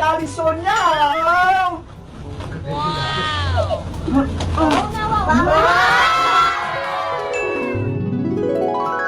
kay Aling Sonia.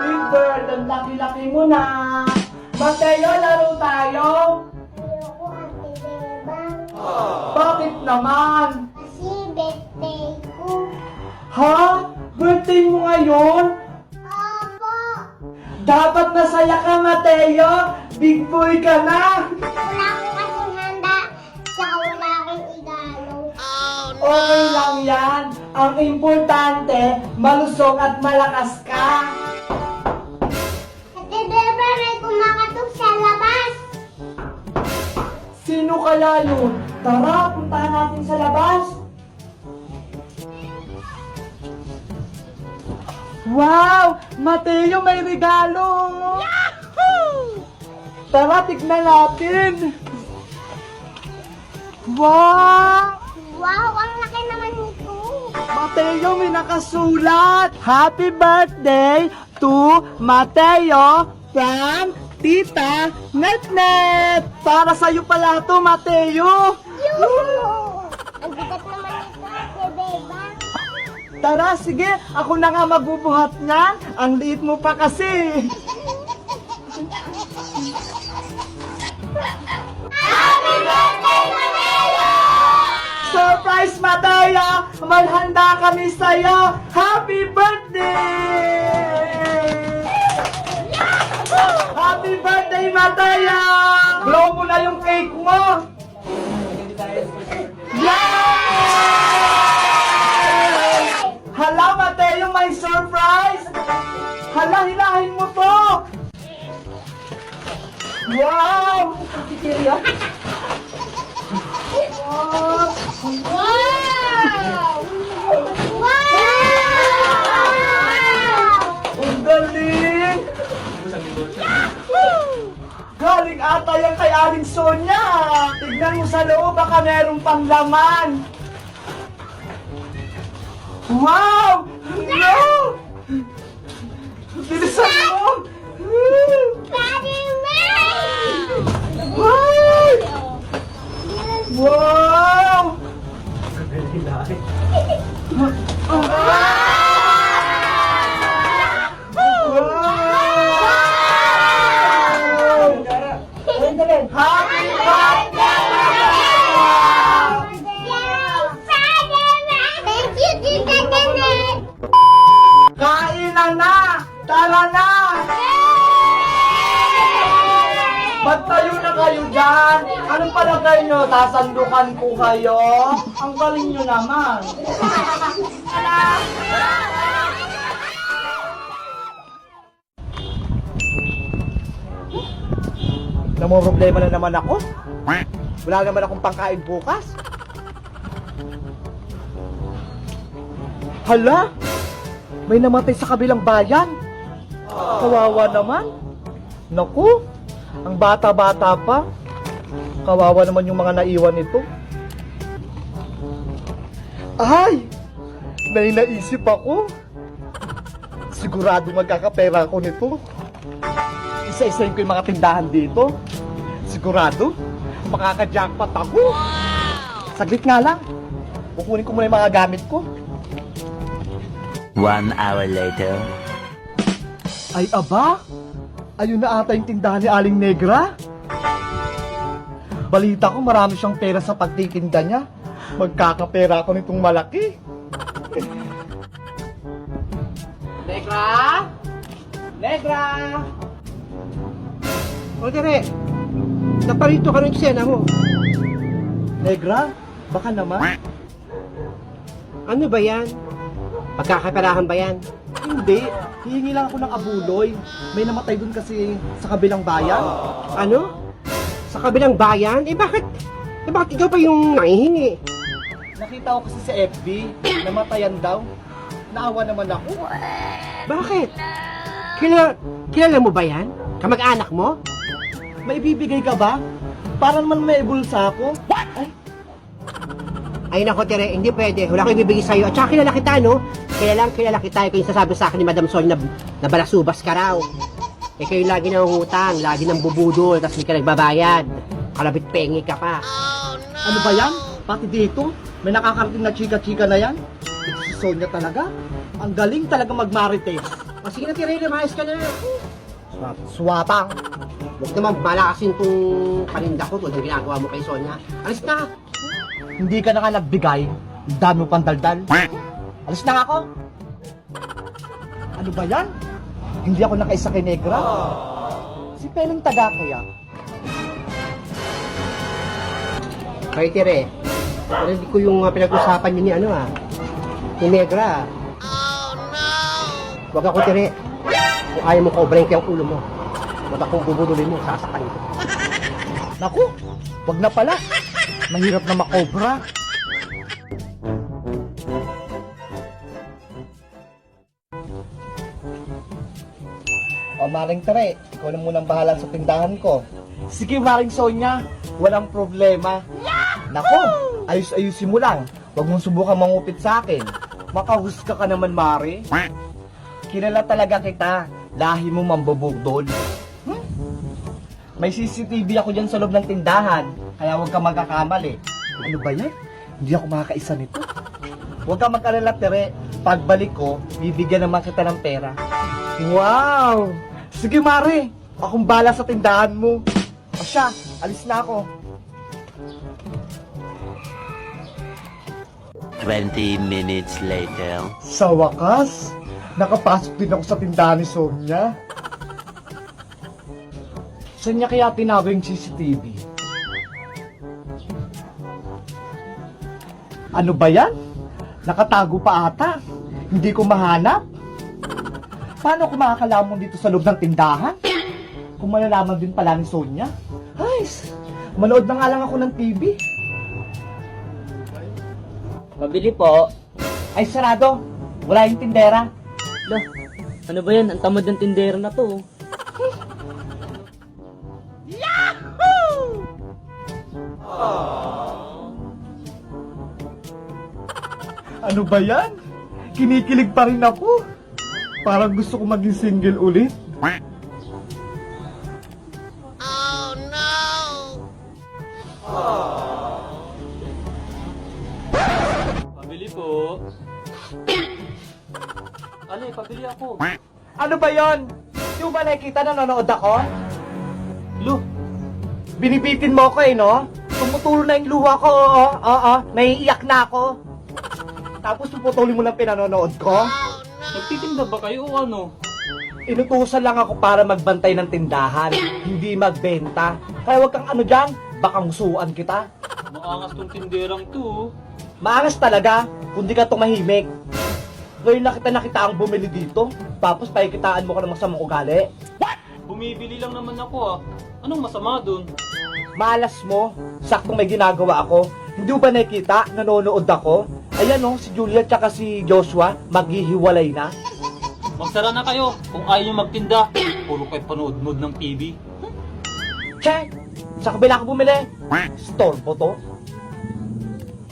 Big Bird, ang laki-laki mo na. Mateo, laro tayo. Ayoko, Ate Beba. Bakit naman? Kasi birthday ko. Ha? Birthday mo ngayon? Opo. Dapat masaya ka, Mateo. Big boy ka na. Wala ko kasing handa. Tsaka wala akong igalo. Okay lang yan. Ang importante, malusog at malakas ka. Ate Beba, may kumakatok sa labas. Sino kaya yun? Tara, puntahan natin sa labas. Wow! Mateo, may regalo! Yahoo! Tara, tignan natin. Wow! Wow, ang laki naman nito. Mateo, may nakasulat. Happy birthday to Mateo from Tita Netnet. Para sa'yo pala to, Mateo. Yoo! Ang bigat naman nito, Ate Beba. Tara, sige. Ako na nga magbubuhat niyan. Ang liit mo pa kasi. Happy birthday, Mateo! Surprise, Mateo! May handa kami sa'yo. Happy birthday! Happy birthday, Mateo! Blow mo na yung cake mo! Yay! Hala, Mateo, may surprise! Hala, hilahin mo to! Wow! Wow! Wow! Wow! Ang galing! Galing ata yan kay Aling Sonia. Tignan mo sa loob, baka meron pang laman. Wow! No! Bilisan mo! Daddy May! Wow! Wow! Wow! Happy birthday! Thank you, Tita Janet! Kainan na! Tara na! Magtayo na kayo dyan! Anong palagay nyo? Sasandukan ko kayo? Ang galing nyo naman! Problema na naman ako. Wala naman akong pangkain bukas. Hala! May namatay sa kabilang bayan. Kawawa naman. Naku, ang bata-bata pa. Kawawa naman yung mga naiwan nito. Ay! May naisip ako. Sigurado magkakapera ako nito. Isa-isahin ko yung mga tindahan dito. Sigurado, makaka-jackpot ako. Saglit nga lang. Kukunin ko muna yung mga gamit ko. 1 hour later. Ay aba, ayun na ata yung tindahan ni Aling Negra. Balita ko marami siyang pera sa pagtitinda niya. Magkakapera ako nitong malaki. Negra? Negra? O dire, naparito ka ng eksena mo. Negra? Baka naman. Ano ba yan? Pagkakaperahan ba yan? Hindi, hihingi lang ako ng abuloy. May namatay dun kasi sa kabilang bayan. Ano? Sa kabilang bayan? Bakit ikaw pa yung nangihingi? Nakita ko kasi sa FB, namatayan daw. Naawa naman ako. Bakit? Kilala mo ba yan? Kamag-anak mo? May ibibigay ka ba? Para naman may bulsa ako. Ay nako Tere, hindi pwede. Wala ko ibibigay sa'yo. At saka kilala kita, no? Kilala kita. Ikaw yung sasabi sa akin ni Madam Sol na balasubas ka raw. Ikaw yung lagi nangungutang, lagi nang bubudol, tapos hindi ka nagbabayad. Kalabit pengi ka pa. Ano ba yan? Pati dito, may nakakarating na chika-chika na yan. Ito si Sonia talaga. Ang galing talaga magmarites. O sige na, Tirene, maayos ka na. Swatang. Huwag naman balakasin tong paninda ko tulad ng ginagawa mo kay Sonia. Alis na! Hindi ka na nga nagbigay. Ang dami mo pang daldal. Alis na nga ako. Ano ba yan? Hindi ako nakaisa kay Negra. Si Peneng taga kaya. Kaya Tire, hindi ko yung pinag-usapan niyo ni ni Negra. Huwag ako Tire. Kung ayaw mo kobrahin ko yung ulo mo. Huwag akong bubudulin mo, sasaktan ko. Naku, wag na pala. Mahirap na makobra. O Maring Tere, ikaw na munang bahala sa tindahan ko. Sige Maring Sonia, walang problema. Naku, ayos-ayusin mo lang. Huwag mong subukan mangupit sa akin. Makahusga ka naman, Mari. Kilala talaga kita. Lahi mo mambubugdol. May CCTV ako dyan sa loob ng tindahan, kaya huwag ka magkakamali. Ano ba yan? Hindi ako makakaisa nito. Huwag ka mag-alala, Tere. Pagbalik ko, bibigyan naman kita ng pera. Wow! Sige, Mare. Akong bala sa tindahan mo. O siya, alis na ako. 20 minutes later. Sa wakas, nakapasok din ako sa tindahan ni Sonia. Saan niya kaya tinawag yung CCTV? Ano ba yan? Nakatago pa ata. Hindi ko mahanap. Paano ko makakalamon dito sa loob ng tindahan? Kung malalaman din pala ni Sonia. Ay, manood na nga lang ako ng TV. Pabili po. Ay, sarado. Wala yung tindera. Lah, ano ba yan? Ang tamad ng tindera na to. Ano ba yan? Kinikilig pa rin ako. Parang gusto ko maging single ulit. Pabili po. Ano pabili ako. Ano ba yon? Di mo ba nakikita na nanonood ako? Lu, Binibitin mo ko no? Tumutulo na yung luha ko, oo. Naiiyak na ako. Tapos puputulin mo lang pinanonood ko? nagtitinda ba kayo o ano? Inutusan lang ako para magbantay ng tindahan, hindi magbenta. Kaya wag kang ano dyan, baka musuan kita. Maangas tong tinderang to. Maangas talaga, kundi ka tumahimik. Ngayon nakita ang bumili dito, tapos pakikitaan mo ka ng masamang ugali. Bumibili lang naman ako ah. Anong masama dun? Malas mo, saktong may ginagawa ako. Hindi mo ba nakikita, nanonood ako? Ayan si Julia tsaka si Joshua, maghihiwalay na. Magsara na kayo kung ayaw nyo magtinda. Puro kayo panood-nood ng TV. Che, sa kabila ka bumili. Storbo to.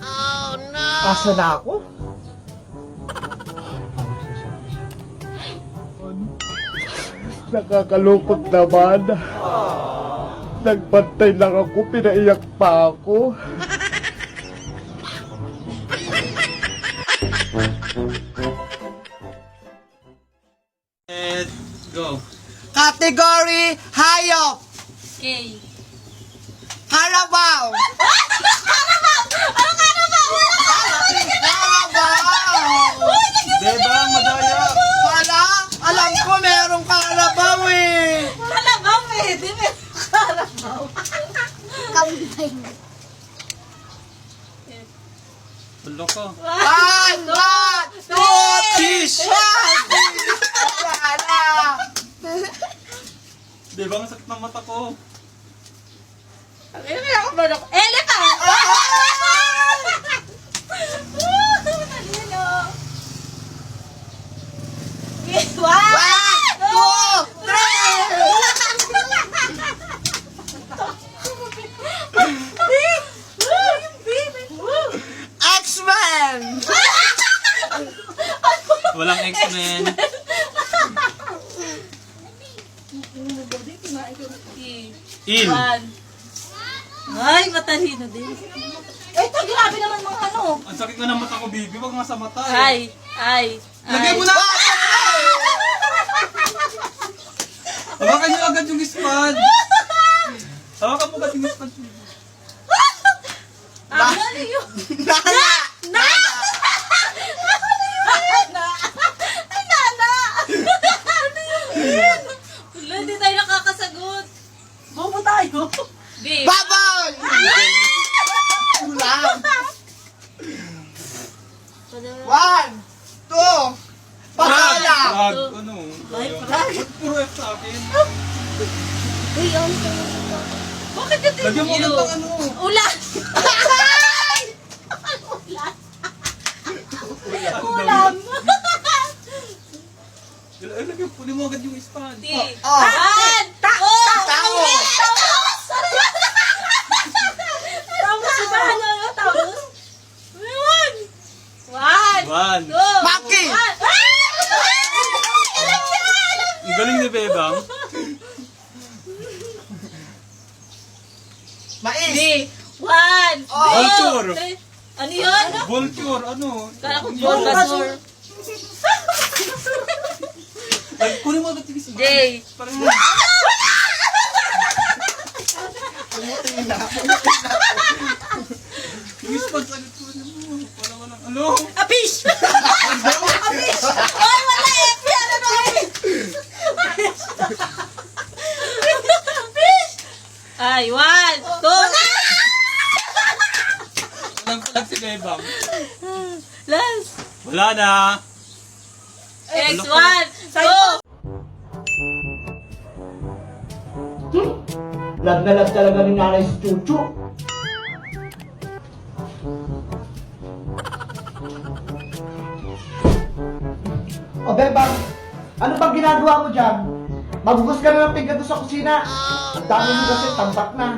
Oh no! Asa na ako? Nakakalungkot naman. Nagbantay lang ako, pinaiyak pa ako. Let's go. Category Hayop! Okay. Harabaw! Bebang, madaya. Wala! Alam ko merong karabaw eh! Kalabaw eh. Di ba? Kalabaw. Kambing. Tulo ko. One, two, fish! Wala! Bebang, sakit ng mata ko. Ano na ako manok? Elephant! One, two, X-Men! Walang X-Men. Il. One. Ay, matalino din. Ito, grabe naman mga ano. Ang sakit na ng mata ko, baby. Wag nga sa mata eh. Ay. Lagay mo na! Hawakan niyo agad yung spad. Hawakan mo agad yung spad. Ano yun? Na! Ay, nana! Ano yun? Wala, hindi tayo nakakasagot. Bobo tayo. Babe. Babay! Ulam! 1, 2, pakala! Wag, ano? Ay, parang. Ba't puro F sa akin? Bakit ka Lagyan mo agad ng ano. Ulan! Ulam! Lagyan, punin mo agad yung spad. An! Tao! Tapos, di ba ano? Tapos? One! 1. Two! Maki! Ang galing ni Bebang. Mais! Three! One! Vulture. Three. Ano yun? Vulture, ano? Kala ko Bulbasaur. Ay, kunin mo agad yung spad. Jay! Parang yung spad sa agad kunin mo. Para walang ano. Apish! Apish! Oy, wala eh! Ano na eh? Apish! Ay, one, two, Walang palag si Bebang. last. Wala na. Next one, two. Lag na lag talaga ni nanay si Chuchu. O Bebang, ano bang ginagawa mo dyan? Maghugas ka na ng pinggan doon sa kusina. Ang dami mo kasi tambak na.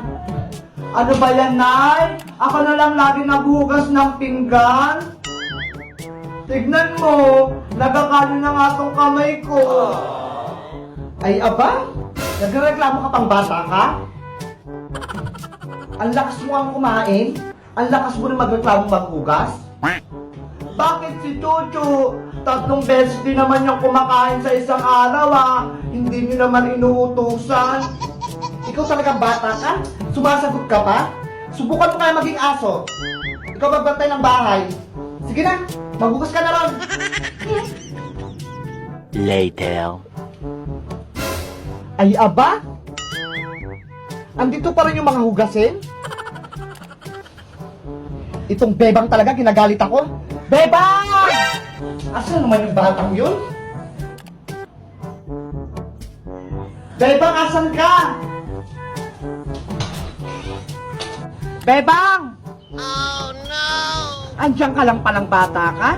Ano ba yan, Nay? Ako na lang lagi naghugas ng pinggan? Tignan mo, nagkakano na nga tong kamay ko. Ay, aba? Nagreklamo ka pang bata ka? Ang lakas mo ang kumain? Ang lakas mo rin magreklamo maghugas? Bakit si Chuchu? 3 beses din naman yung kumakain sa isang araw Hindi niyo naman inuutusan. Ikaw talagang bata ka? Sumasagot ka pa? Subukan mo kaya maging aso. Ikaw magbantay ng bahay. Sige na, maghugas ka na ron. Later. Ay aba? Andito pa rin yung mga hugasin? Itong Bebang talaga, ginagalit ako. Bebang! Asan naman yung batang yun? Bebang, asan ka? Bebang! Oh no! Andiyan ka lang palang bata ka?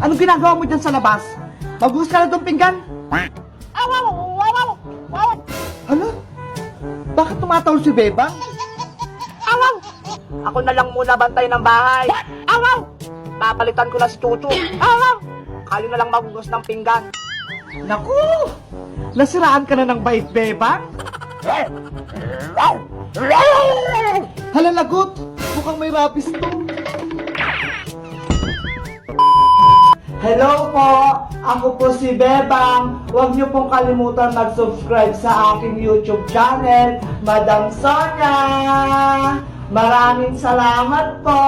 Anong ginagawa mo dyan sa labas? Maghugas ka na itong pinggan? Ano? Bakit tumatawag si Bebang? Awaw! Ako na lang muna bantay ng bahay. Awaw! Papalitan ko na si Chuchu. Awaw! Kayo na lang maghugas ng pinggan. Naku! Nasiraan ka na ng bait, Bebang? Hala, lagot! Mukhang may rapis to. Hello po! Ako po si Bebang. Huwag niyo pong kalimutan mag-subscribe sa aking YouTube channel, Madam Sonia! Maraming salamat po!